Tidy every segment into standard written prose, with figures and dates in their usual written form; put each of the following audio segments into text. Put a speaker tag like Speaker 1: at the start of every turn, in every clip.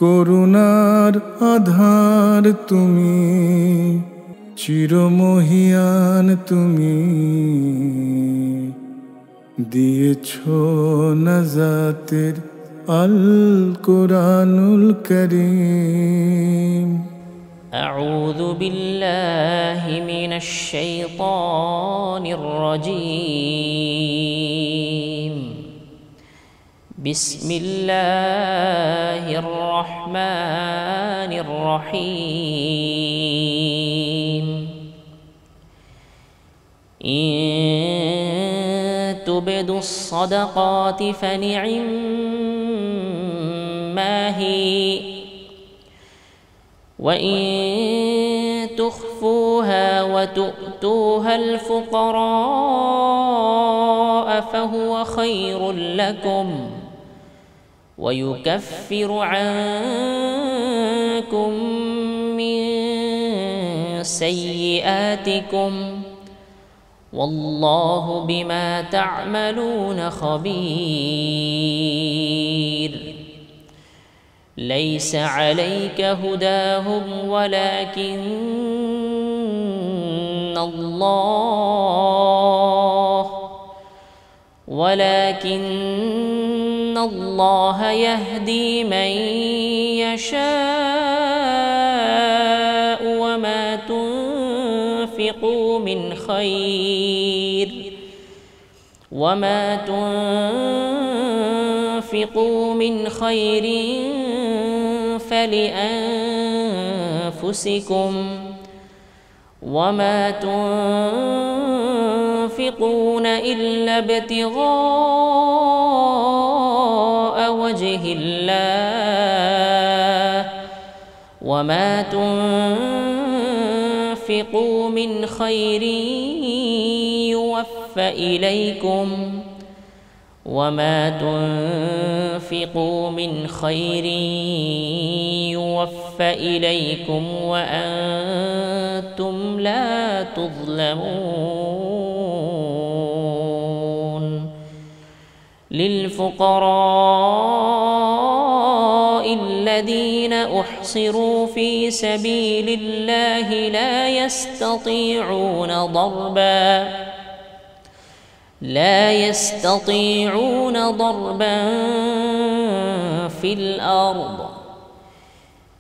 Speaker 1: করুণার আধার তুমি, চিরমহিয়ান তুমি, দিয়েছো নাজাতের আল কোরআনুল করিম।
Speaker 2: أعوذ بالله من الشيطان الرجيم. بسم الله الرحمن الرحيم. إن تبدوا الصدقات فنعما هي، وإن تخفوها وتؤتوها الفقراء فهو خير لكم، ويكفر عنكم من سيئاتكم، والله بما تعملون خبير. ليس عليك هداهم ولكن الله يهدي من يشاء، وما تنفقوا من خير فلأنفسكم، وما تنفقون إلا ابتغاء وجه الله، وما تنفقوا من خير يوفى إليكم، وما تنفقوا من خير يوفى إليكم وأنتم لا تظلمون. للفقراء الذين أحصروا في سبيل الله لا يستطيعون ضربا في الأرض،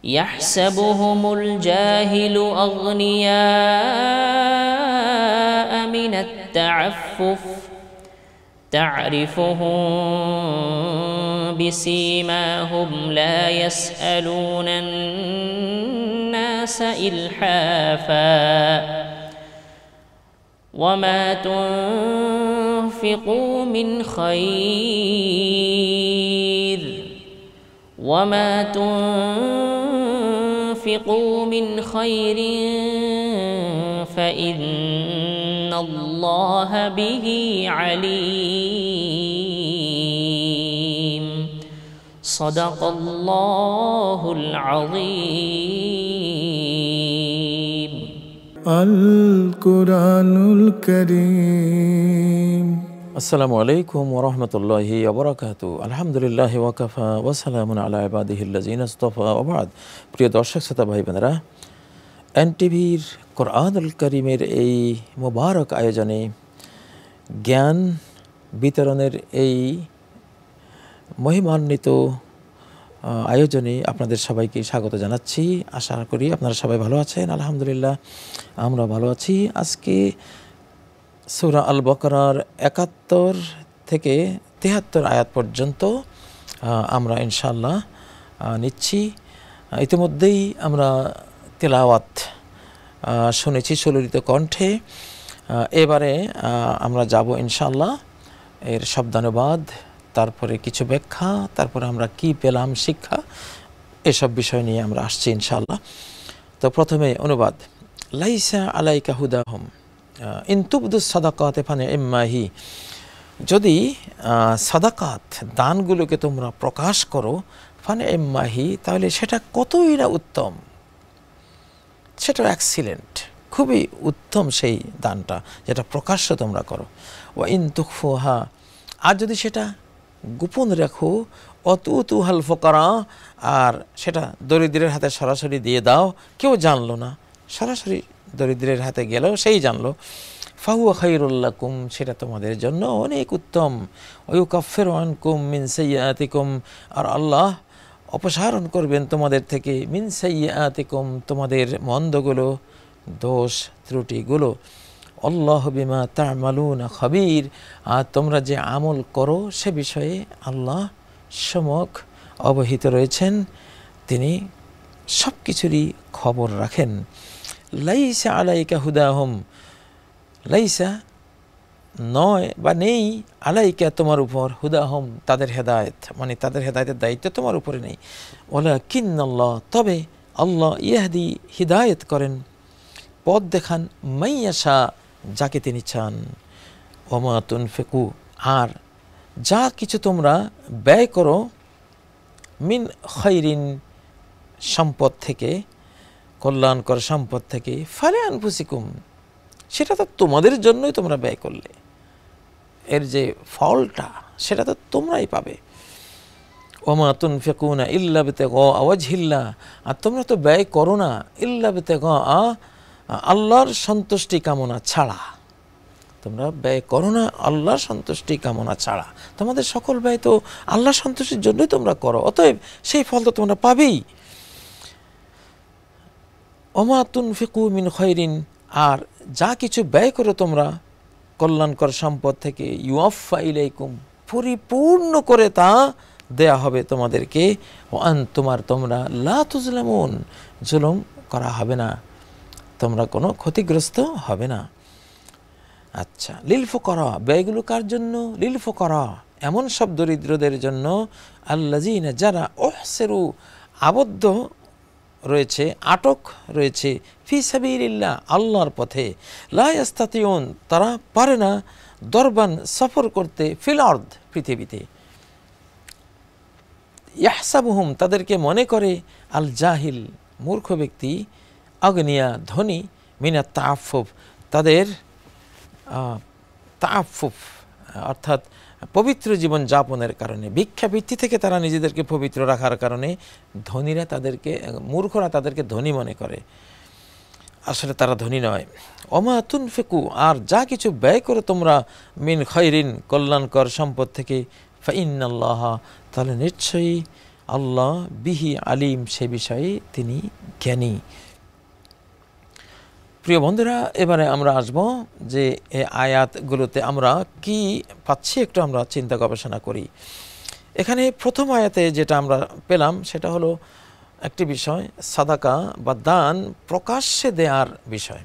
Speaker 2: يحسبهم الجاهل أغنياء من التعفف، تعرفهم بسيماهم لا يسألون الناس إلحافا، وما تنفقوا من خير فإن الله به عليم. صدق الله العظيم.
Speaker 1: আল কোরআনুল করিম।
Speaker 3: আসসালামু আলাইকুম ওয়া রাহমাতুল্লাহি ওয়া বারাকাতুহু। আলহামদুলিল্লাহি ওয়া কাফা ওয়া সালামুন আলা ইবাদিহিল্লাযিনা ইসতাফা ওয়া বা'দ। প্রিয় দর্শক শ্রোতা ভাই বোনেরা, এনটিভির কোরআনুল করিমের এই মোবারক আয়োজনে জ্ঞান বিতরণের এই মহিমান্বিত আয়োজনে আপনাদের সবাইকে স্বাগত জানাচ্ছি। আশা করি আপনারা সবাই ভালো আছেন। আলহামদুলিল্লাহ আমরা ভালো আছি। আজকে সূরা আল বাকারার ৭১ থেকে ৭৩ আয়াত পর্যন্ত আমরা ইনশাআল্লাহ নিচ্ছি। ইতিমধ্যেই আমরা তেলাওয়াত শুনেছি সুললিত কণ্ঠে। এবারে আমরা যাব ইনশাআল্লাহ এর শব্দানুবাদ, তারপরে কিছু ব্যাখ্যা, তারপরে আমরা কি পেলাম শিক্ষা, এসব বিষয় নিয়ে আমরা আসছি ইনশাআল্লাহ। তো প্রথমে অনুবাদ। লাইসা আলাইকা হুদাহুম ইন তুবদুস সাদাকাত ফানি'মাহি, যদি সাদাকাত দানগুলোকে তোমরা প্রকাশ করো, ফানি'মাহি, তাহলে সেটা কতই না উত্তম, সেটা এক্সিলেন্ট, খুবই উত্তম সেই দানটা যেটা প্রকাশ্য তোমরা করো। ওয়া ইন তুখফুহা, আর যদি সেটা গোপন রাখো, অতুতু হাল ফোকারা, আর সেটা দরিদ্রের হাতে সরাসরি দিয়ে দাও, কেউ জানলো না, সরাসরি দরিদ্রের হাতে গেলেও সেই জানলো। ফাহুয়া খায়রুল লাকুম, সেটা তোমাদের জন্য অনেক উত্তম। ওয়ুকাফিরু আনকুম মিন সাইয়্যাতিকুম, আর আল্লাহ অপসারণ করবেন তোমাদের থেকে মিন সাইয়্যাতিকুম, তোমাদের মন্দগুলো, দোষ ত্রুটিগুলো। আল্লাহু বিমা তা'মালুনা খাবীর, আর তোমরা যে আমল করো সে বিষয়ে আল্লাহ সম্যক অবহিত রয়েছেন, তিনি সব কিছুরই খবর রাখেন। লাইসা আলাইকা হুদাহুম, লাইসা নয় বা নেই, আলাইকা তোমার উপর, হুদাহুম তাদের হেদায়েত, মানে তাদের হেদায়েতের দায়িত্ব তোমার উপরে নেই। ওয়ালাকিন্নাল্লাহ, তবে আল্লাহ ইয়াহদি হিদায়েত করেন, পথ দেখান, মাইয়াশা যাকে তিনি চান। ওমা তুনফিকু, আর যা কিছু তোমরা ব্যয় করো, মিন খায়রিন সম্পদ থেকে, কল্যাণকর সম্পদ থেকে, ফালে আনফুসিকুম, সেটা তো তোমাদের জন্যই তোমরা ব্যয় করলে, এর যে ফলটা সেটা তো তোমরাই পাবে। ওমা তুনফিকুনা ইল্লা বিতিগা ওয়াজহিল্লাহ, আর তোমরা তো ব্যয় করো না ইল্লা বিতিগা আল্লাহর সন্তুষ্টি কামনা ছাড়া, তোমরা ব্যয় করো না আল্লাহর সন্তুষ্টি কামনা ছাড়া, তোমাদের সকল ব্যয় তো আল্লাহর সন্তুষ্টির জন্যই তোমরা করো, অতএব সেই ফল তো তোমরা পাবেই। ওমা তুনফিকু মিন খায়রিন, আর যা কিছু ব্যয় করো তোমরা কল্যাণকর সম্পদ থেকে, ইউয়াফা ইলাইকুম, পরিপূর্ণ করে তা দেয়া হবে তোমাদেরকে। ও আনতুম, তোমরা লা তুজলামুন, জুলুম করা হবে না, তোমরা কোনো ক্ষতিগ্রস্ত হবে না। আচ্ছা, লিল ফুকারা, ব্যয়গুলো কার জন্য? লিল ফুকারা, এমন সব দরিদ্রদের জন্য, আল্লাযিনা, যারা উহসিরু, আবদ্ধ রয়েছে, আটক রয়েছে, ফি সাবিলিল্লাহ, আল্লাহর পথে, লা ইস্তাতিউন, তারা পারে না, দরবান, সফর করতে, ফিল আরদ, পৃথিবীতে, ইয়াহসাবুহুম, তাদেরকে মনে করে, আল জাহিল, মূর্খ ব্যক্তি, আগনিয়া, ধনী, মিনাত তাআফফুফ, তাদের তাআফফুফ অর্থাৎ পবিত্র জীবন যাপনের কারণে, ভিক্ষাবৃত্তি থেকে তারা নিজেদেরকে পবিত্র রাখার কারণে ধনীরা তাদেরকে, মূর্খরা তাদেরকে ধনী মনে করে, আসলে তারা ধনী নয়। ওমা তুনফিকু, আর যা কিছু ব্যয় করো তোমরা, মিন খায়রিন, কল্যাণকর সম্পদ থেকে, ফাইন্নাল্লাহ, তাহলে নিশ্চয়ই আল্লাহ, বিহি আলিম, সে বিষয়ে তিনি জ্ঞানী। প্রিয় বন্ধুরা, এবারে আমরা আসব যে এই আয়াতগুলোতে আমরা কি পাচ্ছি, একটু আমরা চিন্তা গবেষণা করি। এখানে প্রথম আয়াতে যেটা আমরা পেলাম সেটা হলো একটি বিষয়, সাদাকা বা দান প্রকাশ্যে দেওয়ার বিষয়।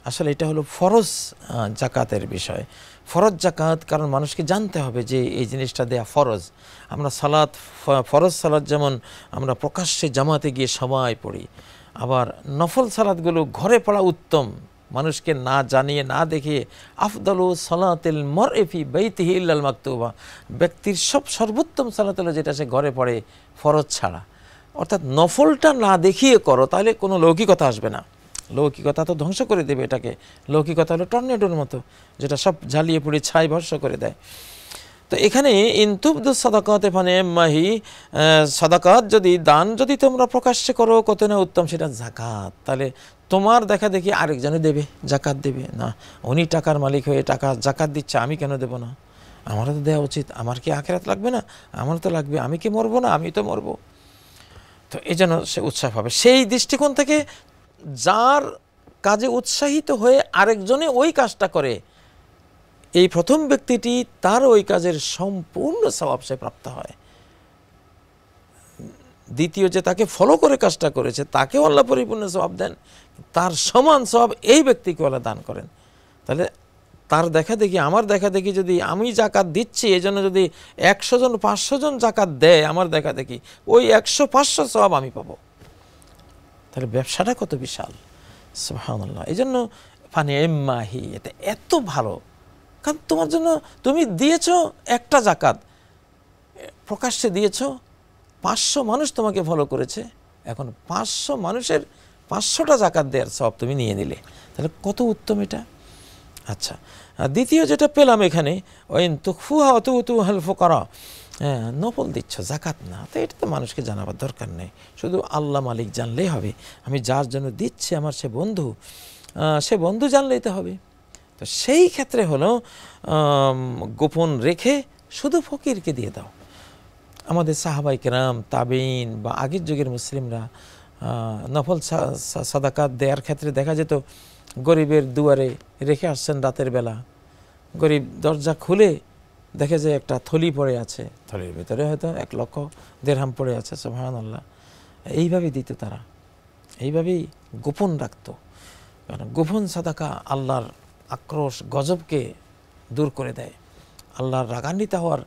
Speaker 3: আসলে এটা হলো ফরজ জাকাতের বিষয়, ফরজ জাকাত, কারণ মানুষকে জানতে হবে যে এই জিনিসটা দেয়া ফরজ। আমরা সালাত, ফরজ সালাত যেমন আমরা প্রকাশ্যে জামাতে গিয়ে সবাই পড়ি, আবার নফল সালাতগুলো ঘরে পড়া উত্তম, মানুষকে না জানিয়ে না দেখিয়ে। আফদালু সালাতিল মারই ফি বাইতিহি ইল্লাল মাকতুবা, ব্যক্তির সর্বোত্তম সালাত হলো যেটা সে ঘরে পড়ে ফরজ ছাড়া, অর্থাৎ নফলটা না দেখিয়ে করো, তাহলে কোনো লৌকিকতা আসবে না। লৌকিকতা তো ধ্বংস করে দেবে এটাকে, লৌকিকতা হলো টর্নেডোর মতো, যেটা সব ঝালিয়ে পুড়ে ছাই ভস্য করে দেয়। তো এখানে ইনতুবদু সাদাকাত, এখানে মাহি সাদাকাত, যদি দান যদি তোমরা প্রকাশ্যে করো, কত না উত্তম সেটা জাকাত। তাহলে তোমার দেখা দেখি আরেকজনে দেবে, জাকাত দেবে না, উনি টাকার মালিক হয়ে টাকা জাকাত দিচ্ছে, আমি কেন দেব না, আমারও তো দেওয়া উচিত, আমার কি আখিরাত লাগবে না, আমার তো লাগবে, আমি কি মরবো না, আমি তো মরবো। তো এই জন্য সে উৎসাহ পাবে। সেই দৃষ্টিকোণ থেকে যার কাজে উৎসাহিত হয়ে আরেকজনে ওই কাজটা করে, এই প্রথম ব্যক্তিটি তার ওই কাজের সম্পূর্ণ সওয়াব সে প্রাপ্ত হয়। দ্বিতীয় যে তাকে ফলো করে কাজটা করেছে তাকেও আল্লাহ পরিপূর্ণ সওয়াব দেন, তার সমান সওয়াব এই ব্যক্তিকে আল্লাহ দান করেন। তাহলে তার দেখা দেখি, আমার দেখা দেখি, যদি আমি জাকাত দিচ্ছি এই জন্য যদি 100 জন 500 জন জাকাত দেয়, আমার দেখা দেখি ওই 100-500 সওয়াব আমি পাবো। তাহলে ব্যবসাটা কত বিশাল, সুবহানাল্লাহ। এই জন্য ফানি এম্মাহি, এটা এত ভালো, কারণ তোমার জন্য তুমি দিয়েছো একটা জাকাত, প্রকাশ্যে দিয়েছো, 500 মানুষ তোমাকে ফলো করেছে, এখন 500 মানুষের 500টা জাকাত দেওয়ার সওয়াব তুমি নিয়ে নিলে, তাহলে কত উত্তম এটা। আচ্ছা, দ্বিতীয় যেটা পেলাম এখানে, ওয়াইন তুখফুহা ওয়া তুতুহাল ফুকারা, হ্যাঁ, নফল দিচ্ছ, জাকাত না, তো এটা তো মানুষকে জানাবার দরকার নেই, শুধু আল্লাহ মালিক জানলেই হবে। আমি যার জন্য দিচ্ছি আমার সে বন্ধু জানলেই তো হবে। তো সেই ক্ষেত্রে হলো গোপন রেখে শুধু ফকিরকে দিয়ে দাও। আমাদের সাহাবাই কেরাম, তাবেইন বা আগের যুগের মুসলিমরা নফল সাদাকাত দেওয়ার ক্ষেত্রে দেখা যেত গরিবের দুয়ারে রেখে আসছেন রাতের বেলা, গরিব দরজা খুলে দেখে যে একটা থলি পড়ে আছে, থলির ভিতরে হয়তো 1 লক্ষ দিরহাম পড়ে আছে, সুবহানাল্লাহ। এইভাবেই দিত তারা, এইভাবেই গোপন রাখত। কারণ গোপন সাদাকা আল্লাহর আক্রোশ গজবকে দূর করে দেয়, আল্লাহর রাগান্বিত হওয়ার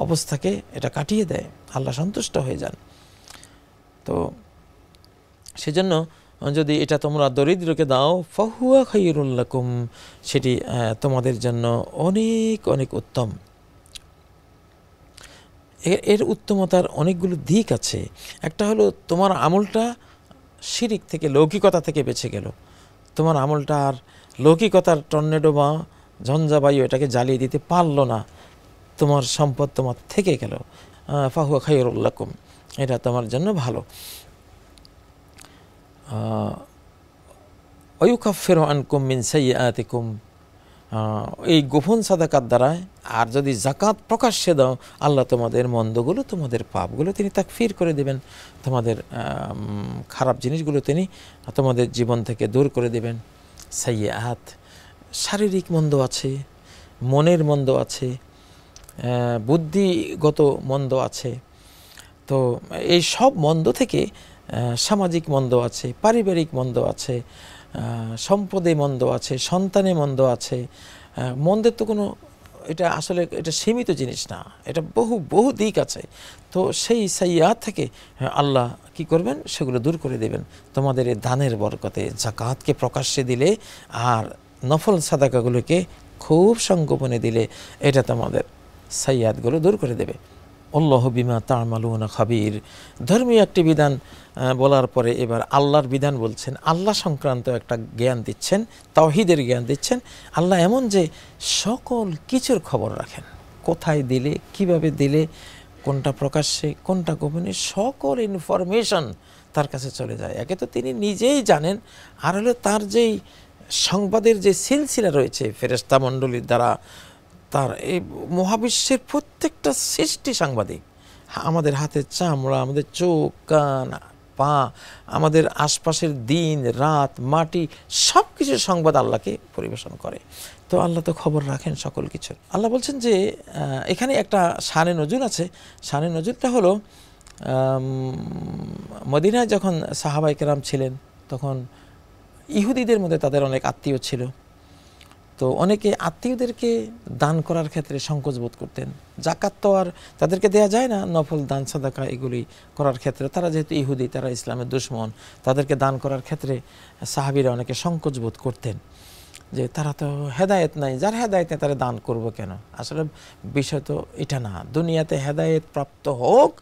Speaker 3: অবস্থাকে এটা কাটিয়ে দেয়, আল্লাহ সন্তুষ্ট হয়ে যান। তো সেজন্য যদি এটা তোমরা দরিদ্রকে দাও, ফাহুয়া খায়রুল লাকুম, সেটি তোমাদের জন্য অনেক অনেক উত্তম। এর উত্তমতার অনেকগুলো দিক আছে। একটা হলো তোমার আমলটা শিরিক থেকে, লৌকিকতা থেকে বেঁচে গেল। তোমার আমলটা আর লৌকিকতার টর্নেডো বা ঝঞ্ঝাবায়ু এটাকে জ্বালিয়ে দিতে পারলো না, তোমার সম্পদ তোমার থেকে গেল। ফাহুয়া খায়রুল লাকুম, এটা তোমার জন্য ভালো। ওয়ায়ুকাফিরু আনকুম মিন সাইয়্যাতিকুম, এই গোপন সাদাকাত দ্বারায়, আর যদি জাকাত প্রকাশ্যে দাও, আল্লাহ তোমাদের মন্দগুলো, তোমাদের পাপগুলো তিনি তাকফির করে দেবেন, তোমাদের খারাপ জিনিসগুলো তিনি তোমাদের জীবন থেকে দূর করে দেবেন। সাইয়্যাত, শারীরিক মন্দ আছে, মনের মন্দ আছে, বুদ্ধিগত মন্দ আছে। তো এই সব মন্দ থেকে সামাজিক মন্দ আছে, পারিবারিক মন্দ আছে, সম্পদে মন্দ আছে, সন্তানে মন্দ আছে। মন্দের তো কোনো, এটা আসলে এটা সীমিত জিনিস না, এটা বহু বহু দিক আছে। তো সেই সাইয়্যাত থেকে আল্লাহ কি করবেন, সেগুলো দূর করে দেবেন তোমাদের এই দানের বরকতে। জাকাতকে প্রকাশ্যে দিলে আর নফল সাদাকাগুলোকে খুব সংগোপনে দিলে এটা তোমাদের সাইয়্যাতগুলো দূর করে দেবে। আল্লাহু বিমা তা'মালুনা খাবীর। ধর্মীয় একটি বিধান বলার পরে এবার আল্লাহর বিধান বলছেন, আল্লাহ সংক্রান্ত একটা জ্ঞান দিচ্ছেন, তাওহীদের জ্ঞান দিচ্ছেন। আল্লাহ এমন যে সকল কিছুর খবর রাখেন, কোথায় দিলে, কিভাবে দিলে, কোনটা প্রকাশ্যে, কোনটা গোপনে, সকল ইনফরমেশন তার কাছে চলে যায়। একে তো তিনি নিজেই জানেন, আর হলো তার যেই সংবাদের যে সিলসিলা রয়েছে ফেরেশতা মণ্ডলীর দ্বারা, তার এই মহাবিশ্বের প্রত্যেকটা সৃষ্টি সাংবাদিক। আমাদের হাতের চামড়া, আমাদের চোখ, কান, পা, আমাদের আশপাশের দিন রাত, মাটি, সব কিছুর সংবাদ আল্লাহকে পরিবেশন করে। তো আল্লাহ তো খবর রাখেন সকল কিছুর। আল্লাহ বলছেন যে এখানে একটা শানে নজুল আছে। শানে নজুলটা হলো মদিনায় যখন সাহাবায়ে কেরাম ছিলেন, তখন ইহুদিদের মধ্যে তাদের অনেক আত্মীয় ছিল। তো অনেকে আত্মীয়দেরকে দান করার ক্ষেত্রে সংকোচ বোধ করতেন। জাকাত তো আর তাদেরকে দেয়া যায় না, নফল দান সাদাকা এগুলি করার ক্ষেত্রে তারা যেহেতু ইহুদি, তারা ইসলামের দুশমন, তাদেরকে দান করার ক্ষেত্রে সাহাবীরা অনেকে সংকোচ বোধ করতেন যে তারা তো হেদায়েত নাই, যার হেদায়েত নেই তারা দান করব কেন। আসলে বিষয় তো এটা না। দুনিয়াতে হেদায়েত প্রাপ্ত হোক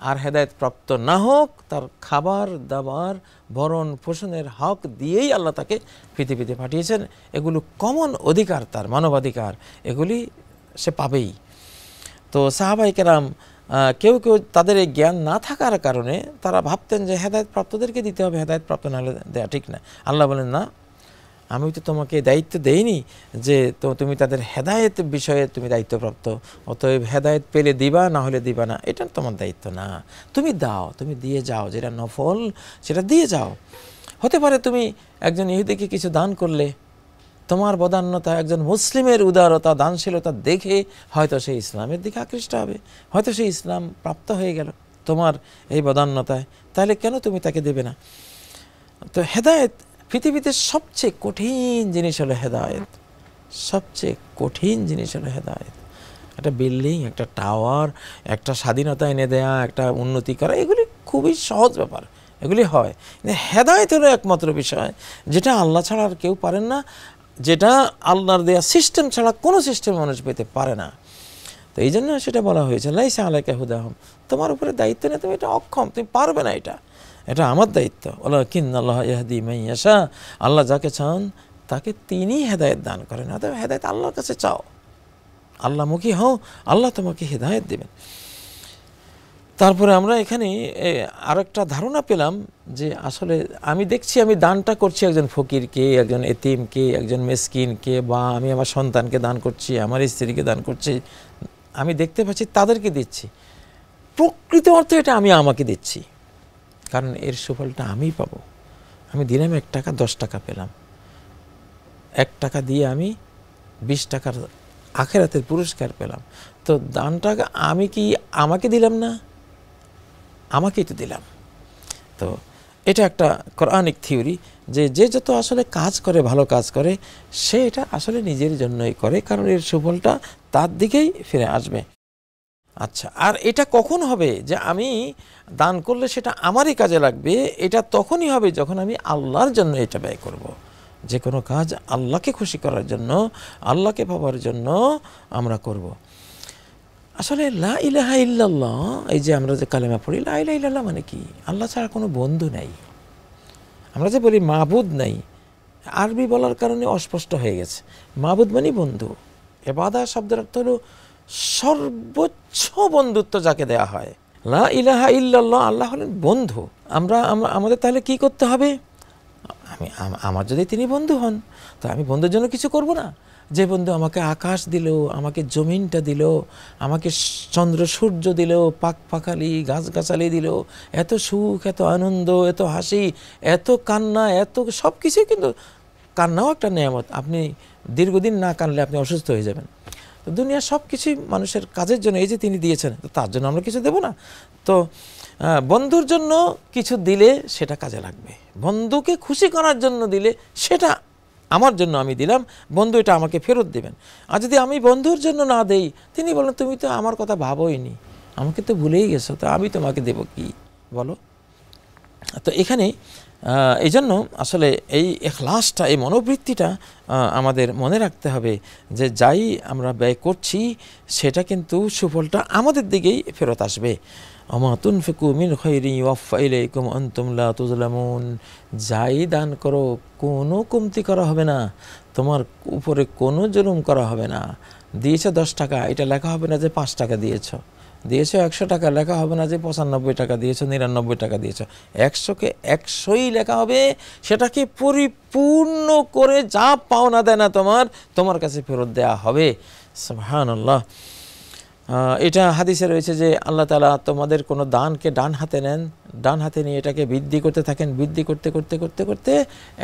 Speaker 3: আর হেদায়েত প্রাপ্ত না হোক, তার খাবার দাবার ভরণ পোষণের হক দিয়েই আল্লাহ তাকে পৃথিবীতে পাঠিয়েছেন। এগুলো কমন অধিকার, তার মানবাধিকার, এগুলি সে পাবেই। তো সাহাবায়ে কেরাম কেউ কেউ তাদের এই জ্ঞান না থাকার কারণে তারা ভাবতেন যে হেদায়েত প্রাপ্তদেরকে দিতে হবে, হেদায়েত প্রাপ্ত না হলে দেওয়া ঠিক না। আল্লাহ বলেন, না, আমি তো তোমাকে দায়িত্ব দেইনি যে তুমি তাদের হেদায়েত বিষয়ে তুমি দায়িত্বপ্রাপ্ত, অতএব হেদায়েত পেলে দিবা, না হলে দিবা না, এটা তোমার দায়িত্ব না। তুমি দাও, তুমি দিয়ে যাও, যেটা নফল সেটা দিয়ে যাও। হতে পারে তুমি একজন ইহুদিকে কিছু দান করলে, তোমার বদান্যতা, একজন মুসলিমের উদারতা, দানশীলতা দেখে হয়তো সেই ইসলামের দিকে আকৃষ্ট হবে, হয়তো সেই ইসলাম প্রাপ্ত হয়ে গেল তোমার এই বদান্যতায়, তাহলে কেন তুমি তাকে দেবে না? তো হেদায়েত, পৃথিবীতে সবচেয়ে কঠিন জিনিস হলো হেদায়েত, সবচেয়ে কঠিন জিনিস হলো হেদায়েত। একটা বিল্ডিং, একটা টাওয়ার, একটা স্বাধীনতা এনে দেয়া, একটা উন্নতি করা, এগুলি খুবই সহজ ব্যাপার, এগুলি হয়। কিন্তু হেদায়েত হলো একমাত্র বিষয় যেটা আল্লাহ ছাড়া আর কেউ পারেন না, যেটা আল্লাহর দেয়া সিস্টেম ছাড়া কোনো সিস্টেম মানুষ পেতে পারে না। তো এই জন্য সেটা বলা হয়েছে, লাইসা আলাইকা হুদাহুম, তোমার উপরে দায়িত্ব নেই, তুমি এটা অক্ষম, তুমি পারবে না, এটা আমার দায়িত্ব। ওয়ালাকিন্নাল্লাহ ইয়াহদি মান ইয়াশা, আল্লাহ যাকে চান তাকে তিনি হেদায়েত দান করেন। অতএব হেদায়েত আল্লাহর কাছে চাও, আল্লাহমুখী হও, আল্লাহ তোমাকে হেদায়েত দেবেন। তারপরে আমরা এখানে আরেকটা ধারণা পেলাম যে আসলে আমি দেখছি আমি দানটা করছি একজন ফকিরকে, একজন এতিমকে, একজন মেসকিনকে, বা আমি আমার সন্তানকে দান করছি, আমার স্ত্রীকে দান করছি, আমি দেখতে পাচ্ছি তাদেরকে দিচ্ছি। প্রকৃত অর্থে এটা আমি আমাকে দিচ্ছি, কারণ এর সুফলটা আমিই পাবো। আমি দিলাম 1 টাকা, 10 টাকা পেলাম। 1 টাকা দিয়ে আমি 20 টাকার আখিরাতের পুরস্কার পেলাম। তো দানটা আমি কি আমাকে দিলাম না? আমাকেই তো দিলাম। তো এটা একটা কোরআনিক থিওরি যে যে যত আসলে কাজ করে, ভালো কাজ করে, সে এটা আসলে নিজের জন্যই করে, কারণ এর সুফলটা তার দিকেই ফিরে আসবে। আচ্ছা, আর এটা কখন হবে যে আমি দান করলে সেটা আমারই কাজে লাগবে? এটা তখনই হবে যখন আমি আল্লাহর জন্য এটা ব্যয় করব। যে কোনো কাজ আল্লাহকে খুশি করার জন্য, আল্লাহকে পাওয়ার জন্য আমরা করব। আসলে লা ইলাহা ইল্লাল্লাহ, এই যে আমরা যে কালেমা পড়ি, লা ইলাহা ইল্লাল্লাহ মানে কি? আল্লাহ ছাড়া কোনো বন্ধু নাই। আমরা যে বলি মাবুদ নাই, আরবি বলার কারণে অস্পষ্ট হয়ে গেছে। মাবুদ মানে বন্ধু। ইবাদত শব্দের অর্থ হলো সর্বোচ্চ বন্ধুত্ব যাকে দেয়া হয়। লা ইলাহা ইল্লাল্লাহ, আল্লাহ হলেন বন্ধু। আমাদের তাহলে কি করতে হবে? আমার যদি তিনি বন্ধু হন, তো আমি বন্ধুর জন্য কিছু করব না? যে বন্ধু আমাকে আকাশ দিল, আমাকে জমিনটা দিল, আমাকে চন্দ্র সূর্য দিল, পাখালি গাছগাছালি দিল, এত সুখ, এত আনন্দ, এত হাসি, এত কান্না, এত সব কিছুই, কিন্তু কান্নাও একটা নেয়ামত। আপনি দীর্ঘদিন না কানলে আপনি অসুস্থ হয়ে যাবেন। তো দুনিয়ার সব কিছুই মানুষের কাজের জন্য, এই যে তিনি দিয়েছেন, তো তার জন্য আমরা কিছু দেব না? তো বন্ধুর জন্য কিছু দিলে সেটা কাজে লাগবে। বন্ধুকে খুশি করার জন্য দিলে সেটা আমার জন্য আমি দিলাম, বন্ধু এটা আমাকে ফেরত দেবেন। আর যদি আমি বন্ধুর জন্য না দেই, তিনি বলেন তুমি তো আমার কথা ভাবোইনি, আমাকে তো ভুলেই গেছো, তো আমি তোমাকে দেব কি বলো? তো এখানে এই জন্য আসলে এই ইখলাসটা, এই মনোবৃত্তিটা আমাদের মনে রাখতে হবে যে যাই আমরা ব্যয় করছি সেটা কিন্তু সুফলটা আমাদের দিকেই ফেরত আসবে। আমা তুনফিকু মিন খাইরিন ইউওয়াফা ইলাইকুম আনতুম লা তুজলামুন, যাই দান করো কোনো কমতি করা হবে না, তোমার উপরে কোনো জুলুম করা হবে না। দিয়েছো 10 টাকা, এটা লেখা হবে না যে 5 টাকা দিয়েছো। 100 টাকা, লেখা হবে না যে 95 টাকা দিয়েছো, 99 টাকা দিয়েছো। 100কে 100ই লেখা হবে। সেটাকে পরিপূর্ণ করে যা পাওনা দেনা তোমার কাছে ফেরত দেওয়া হবে। সুবহানাল্লাহ। এটা হাদিসে রয়েছে যে আল্লাহ তাআলা তোমাদের কোনো দানকে ডান হাতে নেন, ডান হাতে নিয়ে এটাকে বৃদ্ধি করতে থাকেন, বৃদ্ধি করতে করতে করতে করতে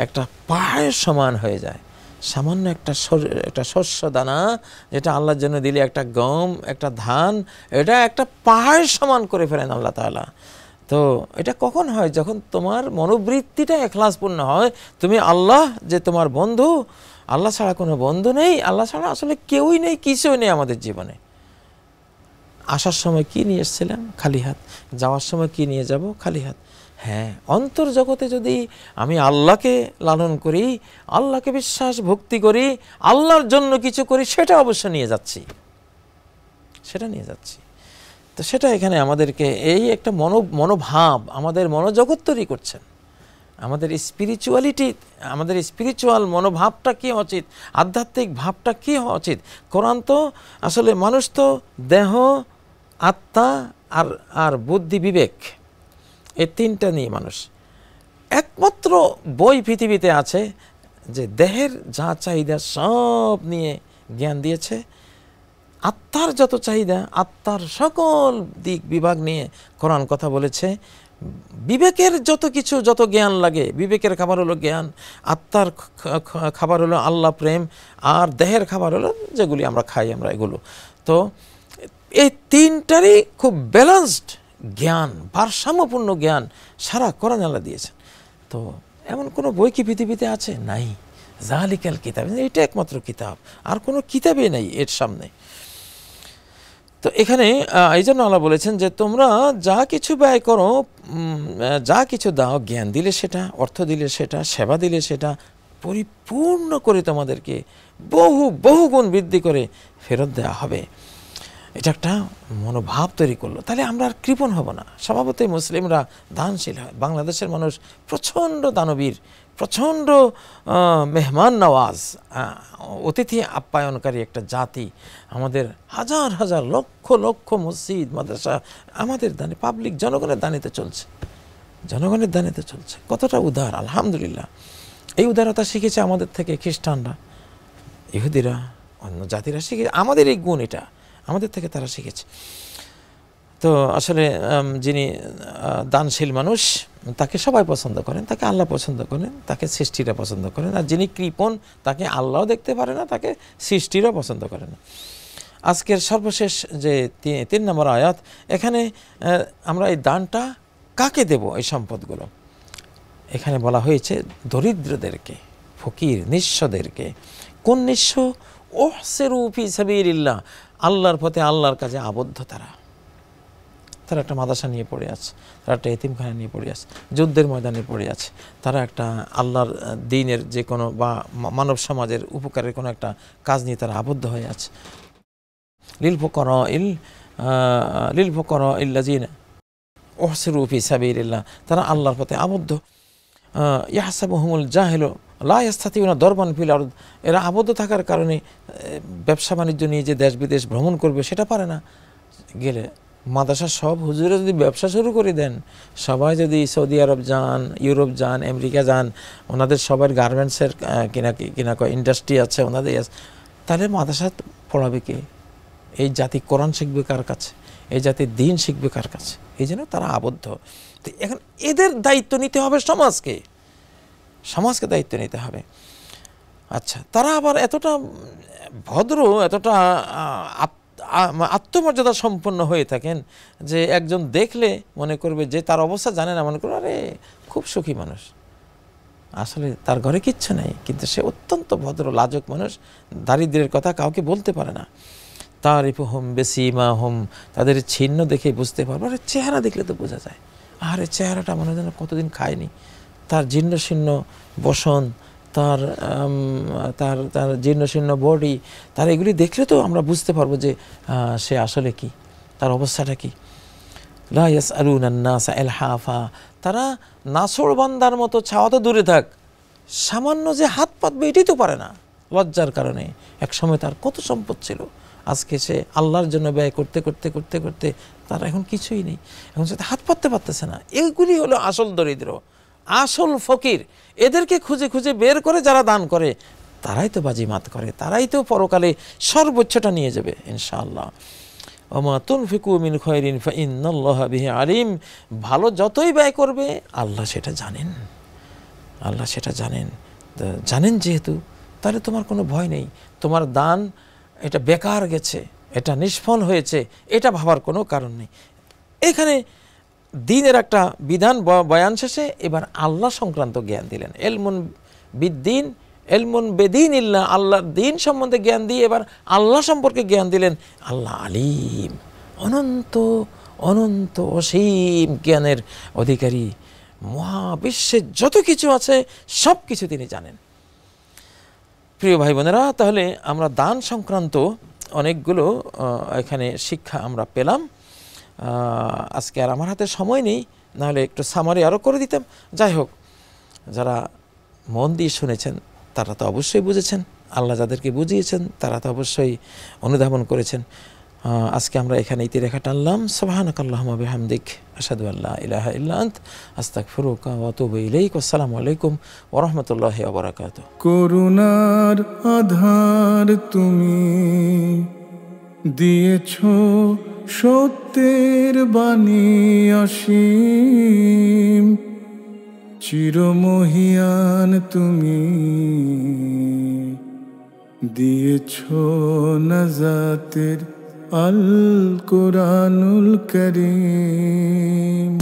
Speaker 3: একটা পাহাড়ের সমান হয়ে যায়। সামান্য একটা শস্য দানা, যেটা আল্লাহর জন্য দিলে, একটা গম, একটা ধান, এটা একটা পাহাড়ের সমান করে ফেলেন আল্লাহ তাআলা। তো এটা কখন হয়? যখন তোমার মনোবৃত্তিটা ইখলাসপূর্ণ হয়। তুমি আল্লাহ যে তোমার বন্ধু, আল্লাহ ছাড়া কোনো বন্ধু নেই, আল্লাহ ছাড়া আসলে কেউই নেই, কিছুই নেই আমাদের জীবনে। আসার সময় কি নিয়ে এসেছিলাম? খালি হাত। যাওয়ার সময় কি নিয়ে যাব? খালি হাত। হ্যাঁ, অন্তর জগতে যদি আমি আল্লাহকে লালন করি, আল্লাহকে বিশ্বাস ভক্তি করি, আল্লাহর জন্য কিছু করি, সেটা অবশ্য নিয়ে যাচ্ছি, সেটা নিয়ে যাচ্ছি। তো সেটা এখানে আমাদেরকে এই একটা মনোভাব, আমাদের মনোজগৎ তৈরি করছেন। আমাদের স্পিরিচুয়ালিটি, আমাদের স্পিরিচুয়াল মনোভাবটা কী হওয়া উচিত, আধ্যাত্মিক ভাবটা কী হওয়া উচিত। কোরআন তো আসলে, মানুষ তো দেহ, আত্মা আর বুদ্ধি, বিবেক, এই 3টা নিয়ে মানুষ। একমাত্র বই পৃথিবীতে আছে যে দেহের যা চাহিদা সব নিয়ে জ্ঞান দিয়েছে, আত্মার যত চাহিদা, আত্মার সকল দিক বিভাগ নিয়ে কোরআন কথা বলেছে। বিবেকের যত কিছু, যত জ্ঞান লাগে, বিবেকের খাবার হলো জ্ঞান, আত্মার খাবার হলো আল্লাহ প্রেম, আর দেহের খাবার হলো যেগুলি আমরা খাই, আমরা এগুলো। তো এই 3টারই খুব ব্যালেন্সড জ্ঞান, ভারসাম্যপূর্ণ জ্ঞান সারা কোরআন আল্লাহ দিয়েছেন। তো এমন কোনো বই কি পৃথিবীতে আছে? নাই। জালিকাল কিতাব, এটা একমাত্র কিতাব, আর কোনো কিতাবই নেই এর সামনে। তো এখানে এই জন্য আল্লাহ বলেছেন যে তোমরা যা কিছু ব্যয় করো, যা কিছু দাও, জ্ঞান দিলে সেটা, অর্থ দিলে সেটা, সেবা দিলে সেটা, পরিপূর্ণ করে তোমাদেরকে বহু গুণ বৃদ্ধি করে ফেরত দেওয়া হবে। এটা একটা মনোভাব তৈরি করলো, তাহলে আমরা আর কৃপণ হব না। স্বভাবতই মুসলিমরা দানশীল হয়। বাংলাদেশের মানুষ প্রচণ্ড দানবীর, প্রচণ্ড মেহমান নওয়াজ, অতিথি আপ্যায়নকারী একটা জাতি। আমাদের হাজার হাজার লক্ষ লক্ষ মসজিদ মাদ্রাসা আমাদের দানে, পাবলিক জনগণের দানিতে চলছে, জনগণের দানিতে চলছে। কতটা উদার, আলহামদুলিল্লাহ। এই উদারতা শিখেছে আমাদের থেকে খ্রিস্টানরা, ইহুদিরা, অন্য জাতিরা শিখেছে। আমাদের এই গুণ এটা আমাদের থেকে তারা শিখেছে। তো আসলে যিনি দানশীল মানুষ তাকে সবাই পছন্দ করেন, তাকে আল্লাহ পছন্দ করেন, তাকে সৃষ্টিরা পছন্দ করেন। আর যিনি কৃপণ তাকে আল্লাহও দেখতে পারে না, তাকে সৃষ্টিরাও পছন্দ করে না। আজকের সর্বশেষ যে 3 নম্বর আয়াত, এখানে আমরা এই দানটা কাকে দেব? এই সম্পদগুলো এখানে বলা হয়েছে দরিদ্রদেরকে, ফকির নিঃস্বদেরকে। কোন নিঃস্ব? ওহসিরু ফি সাবিলিল্লাহ, আল্লাহর পথে, আল্লাহর কাজে আবদ্ধ তারা। তারা একটা মাদ্রাসা নিয়ে পড়ে আছে, তারা একটা এতিমখানা নিয়ে পড়ে আছে, যুদ্ধের ময়দানে পড়ে আছে, তারা একটা আল্লাহর দ্বীনের যে কোনো বা মানব সমাজের উপকারের কোনো একটা কাজ নিয়ে তারা আবদ্ধ হয়ে আছে। লিল ফুকারাইল্লাযিনা উহসিরু ফি সাবিলিল্লাহ, তারা আল্লাহর পথে আবদ্ধ। ইয়াহসাবুহুমুল জাহিলু লা ইয়াস্তাতিউনা দরবান ফিল আরদ, এরা আবদ্ধ থাকার কারণে ব্যবসা বাণিজ্য নিয়ে যে দেশ বিদেশ ভ্রমণ করবে সেটা পারে না। গেলে মাদ্রাসার সব হুজুরে যদি ব্যবসা শুরু করে দেন, সবাই যদি সৌদি আরব যান, ইউরোপ যান, আমেরিকা যান, ওনাদের সবার গার্মেন্টসের কিনা ইন্ডাস্ট্রি আছে ওনাদের, তাহলে মাদ্রাসা পড়াবে কে? এই জাতি কোরআন শিখবে কার কাছে? এই জাতি দ্বীন শিখবে কার কাছে? এই জন্য তারা আবদ্ধ। তো এখন এদের দায়িত্ব নিতে হবে সমাজকে, সমাজকে দায়িত্ব নিতে হবে। আচ্ছা, তারা আবার এতটা ভদ্র, এতটা আত্মমর্যাদা সম্পন্ন হয়ে থাকেন যে একজন দেখলে মনে করবে, যে তার অবস্থা জানে না, মনে করবে আরে খুব সুখী মানুষ। আসলে তার ঘরে কিচ্ছু নেই, কিন্তু সে অত্যন্ত ভদ্র লাজুক মানুষ, দারিদ্র্যের কথা কাউকে বলতে পারে না। তারিফুহুম বিসীমাহুম, তাদের চিহ্ন দেখে বুঝতে পারবো। আরে চেহারা দেখলে তো বোঝা যায়, আরে চেহারাটা মনে হয় কতদিন খায়নি, তার জীর্ণ শীর্ণ বসন, তার তার তার জীর্ণ শীর্ণ বডি, তার এগুলি দেখলে তো আমরা বুঝতে পারবো যে সে আসলে কি, তার অবস্থাটা কি। লা ইয়াসআলুনান নাসা ইলহাফা, তারা নাছর বান্দার মতো, ছাওয়া তো দূরে থাক, সামান্য যে হাত পাতবে এটাই তো পারে না লজ্জার কারণে। এক সময় তার কত সম্পদ ছিল, আজকে সে আল্লাহর জন্য ব্যয় করতে করতে করতে করতে তার এখন কিছুই নেই, এখন সে হাত পাততে পারতেছে না। এইগুলি হলো আসল দরিদ্র, আসল ফকির। এদেরকে খুঁজে খুঁজে বের করে যারা দান করে, তারাই তো বাজিমাত করে, তারাই তো পরকালে সর্বোচ্চটা নিয়ে যাবে ইনশাআল্লাহ। ওমা তুনফিকু মিন খায়রিন ফাইন্নাল্লাহা বিহি আলিম, ভালো যতই ব্যয় করবে আল্লাহ সেটা জানেন, আল্লাহ সেটা জানেন। জানেন যেহেতু, তাহলে তোমার কোনো ভয় নেই। তোমার দান এটা বেকার গেছে, এটা নিষ্ফল হয়েছে, এটা ভাবার কোনো কারণ নেই। এখানে দ্বীনের একটা বিধান বয়ান শেষে এবার আল্লাহ সংক্রান্ত জ্ঞান দিলেন। এলমুন বিদ্দীন এলমুন বেদিনিল্লাহ, আল্লাহর দ্বীন সম্বন্ধে জ্ঞান দিয়ে এবার আল্লাহ সম্পর্কে জ্ঞান দিলেন। আল্লাহ আলিম, অনন্ত অনন্ত অসীম জ্ঞানের অধিকারী, মহাবিশ্বের যত কিছু আছে সব কিছু তিনি জানেন। প্রিয় ভাই বোনেরা, তাহলে আমরা দান সংক্রান্ত অনেকগুলো এখানে শিক্ষা আমরা পেলাম। আজকে আর আমার হাতে সময় নেই, নাহলে একটু সামারি আরও করে দিতাম। যাই হোক, যারা মন দিয়ে শুনেছেন তারা তো অবশ্যই বুঝেছেন, আল্লাহ যাদেরকে বুঝিয়েছেন তারা তো অবশ্যই অনুধাবন করেছেন। আজকে আমরা এখানে ইতিরেখা টানলাম। সুবহানাকাল্লাহুম্মা বিহামদিক, আশহাদু আল্লা ইলাহা ইল্লা আনত, আস্তাগফিরুকা ওয়া আতুবু ইলাইক। আসসালামু আলাইকুম ওয়া রাহমাতুল্লাহি ওয়া বারাকাতুহু।
Speaker 1: করুণার আধার তুমি দিয়েছ, সত্যের বাণী অসীম, চিরমহিয়ান তুমি দিয়েছ নাজাতের আল কুরআনুল কারীম।